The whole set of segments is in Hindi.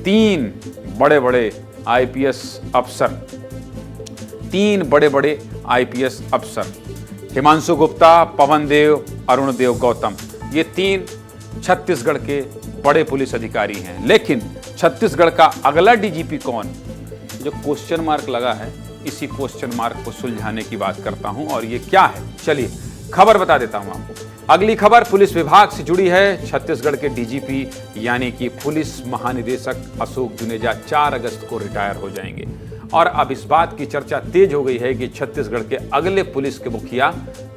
तीन बड़े बड़े आईपीएस अफसर, हिमांशु गुप्ता, पवन देव, अरुण देव गौतम, ये तीन छत्तीसगढ़ के बड़े पुलिस अधिकारी हैं। लेकिन छत्तीसगढ़ का अगला डीजीपी कौन, जो क्वेश्चन मार्क लगा है, इसी क्वेश्चन मार्क को सुलझाने की बात करता हूं। और ये क्या है, चलिए खबर बता देता हूं आपको। अगली खबर पुलिस विभाग से जुड़ी है। छत्तीसगढ़ के डीजीपी यानी कि पुलिस महानिदेशक अशोक जुनेजा 4 अगस्त को रिटायर हो जाएंगे। और अब इस बात की चर्चा तेज हो गई है कि छत्तीसगढ़ के अगले पुलिस के मुखिया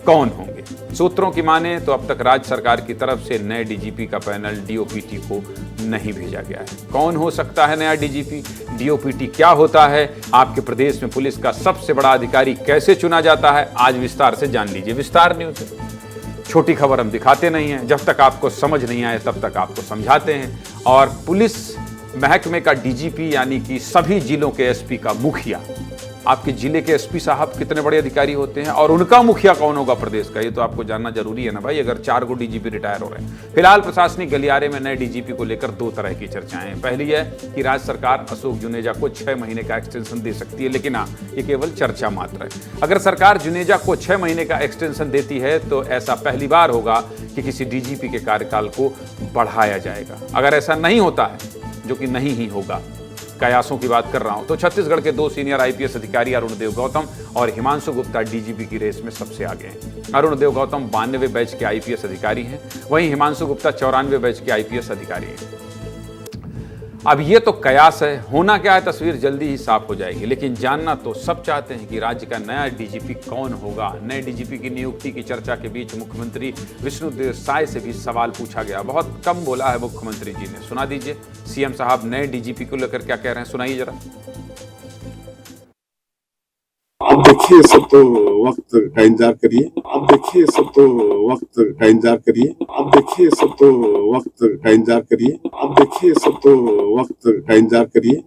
कौन होंगे। सूत्रों की माने तो अब तक राज्य सरकार की तरफ से नए डीजीपी का पैनल डीओपीटी को नहीं भेजा गया है। कौन हो सकता है नया डीजीपी, डीओपीटी क्या होता है, आपके प्रदेश में पुलिस का सबसे बड़ा अधिकारी कैसे चुना जाता है, आज विस्तार से जान लीजिए विस्तार न्यूज़ से। छोटी खबर हम दिखाते नहीं हैं, जब तक आपको समझ नहीं आए तब तक आपको समझाते हैं। और पुलिस महकमे का डीजीपी यानी कि सभी जिलों के एसपी का मुखिया, आपके जिले के एसपी साहब कितने बड़े अधिकारी होते हैं और उनका मुखिया कौन होगा प्रदेश का, ये तो आपको जानना जरूरी है ना भाई, अगर 4 गो डीजीपी रिटायर हो रहे हैं। फिलहाल प्रशासनिक गलियारे में नए डीजीपी को लेकर 2 तरह की चर्चाएं हैं। पहली है कि राज्य सरकार अशोक जुनेजा को 6 महीने का एक्सटेंशन दे सकती है, लेकिन हाँ, ये केवल चर्चा मात्र है। अगर सरकार जुनेजा को 6 महीने का एक्सटेंशन देती है तो ऐसा पहली बार होगा कि किसी डीजीपी के कार्यकाल को बढ़ाया जाएगा। अगर ऐसा नहीं होता है, जो कि नहीं ही होगा, कयासों की बात कर रहा हूं, तो छत्तीसगढ़ के 2 सीनियर आईपीएस अधिकारी अरुण देव गौतम और हिमांशु गुप्ता डीजीपी की रेस में सबसे आगे हैं। अरुण देव गौतम 92 बैच के आईपीएस अधिकारी हैं, वहीं हिमांशु गुप्ता 94 बैच के आईपीएस अधिकारी हैं। अब ये तो कयास है, होना क्या है तस्वीर जल्दी ही साफ हो जाएगी। लेकिन जानना तो सब चाहते हैं कि राज्य का नया डीजीपी कौन होगा। नए डीजीपी की नियुक्ति की चर्चा के बीच मुख्यमंत्री विष्णुदेव साय से भी सवाल पूछा गया। बहुत कम बोला है मुख्यमंत्री जी ने, सुना दीजिए सीएम साहब नए डीजीपी को लेकर क्या कह रहे हैं, सुनाइए जरा। अब देखिए सब तो वक्त का इंतजार करिए, अब देखिए सब तो वक्त का इंतजार करिए, अब देखिए सब तो वक्त का इंतजार करिए, अब देखिए सब तो वक्त का इंतजार करिए।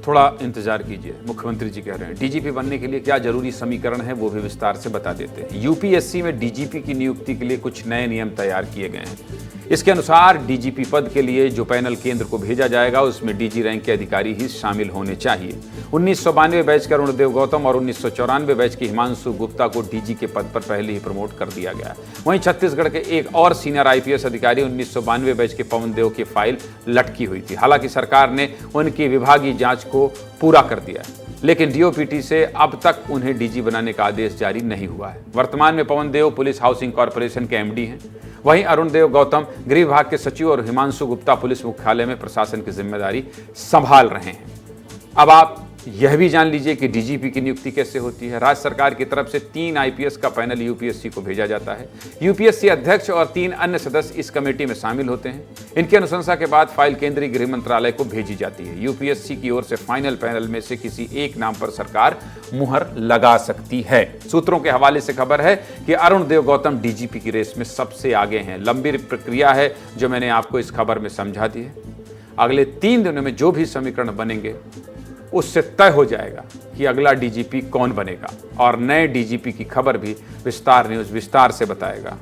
थोड़ा इंतजार कीजिए, मुख्यमंत्री जी कह रहे हैं। डीजीपी बनने के लिए क्या जरूरी समीकरण है वो भी विस्तार से बता देते हैं। यूपीएससी में डीजीपी की नियुक्ति के लिए कुछ नए नियम तैयार किए गए हैं। इसके अनुसार डीजीपी पद के लिए जो पैनल केंद्र को भेजा जाएगा उसमें डीजी रैंक के अधिकारी ही शामिल होने चाहिए। 1992 बैच के अरुण देव गौतम और 1994 बैच के हिमांशु गुप्ता को डीजी के पद पर पहले ही प्रमोट कर दिया गया। वहीं छत्तीसगढ़ के एक और सीनियर आईपीएस अधिकारी 1992 बैच के पवन देव की फाइल लटकी हुई थी। हालांकि सरकार ने उनकी विभागीय जांच को पूरा कर दिया है, लेकिन डीओपीटी से अब तक उन्हें डीजी बनाने का आदेश जारी नहीं हुआ है। वर्तमान में पवन देव पुलिस हाउसिंग कॉर्पोरेशन के एमडी हैं, वहीं अरुण देव गौतम गृह विभाग के सचिव और हिमांशु गुप्ता पुलिस मुख्यालय में प्रशासन की जिम्मेदारी संभाल रहे हैं। अब आप यह भी जान लीजिए कि डीजीपी की नियुक्ति कैसे होती है। राज्य सरकार की तरफ से 3 आईपीएस का पैनल यूपीएससी को भेजा जाता है। यूपीएससी अध्यक्ष और 3 अन्य सदस्य इस कमेटी में शामिल होते हैं। इनकी अनुशंसा के बाद फाइल केंद्रीय गृह मंत्रालय को भेजी जाती है। यूपीएससी की ओर से फाइनल पैनल में से किसी एक नाम पर सरकार मुहर लगा सकती है। सूत्रों के हवाले से खबर है कि अरुण देव गौतम डीजीपी की रेस में सबसे आगे हैं। लंबी प्रक्रिया है जो मैंने आपको इस खबर में समझा दी है। अगले 3 दिनों में जो भी समीकरण बनेंगे उससे तय हो जाएगा कि अगला डीजीपी कौन बनेगा, और नए डीजीपी की खबर भी विस्तार न्यूज़ विस्तार से बताएगा।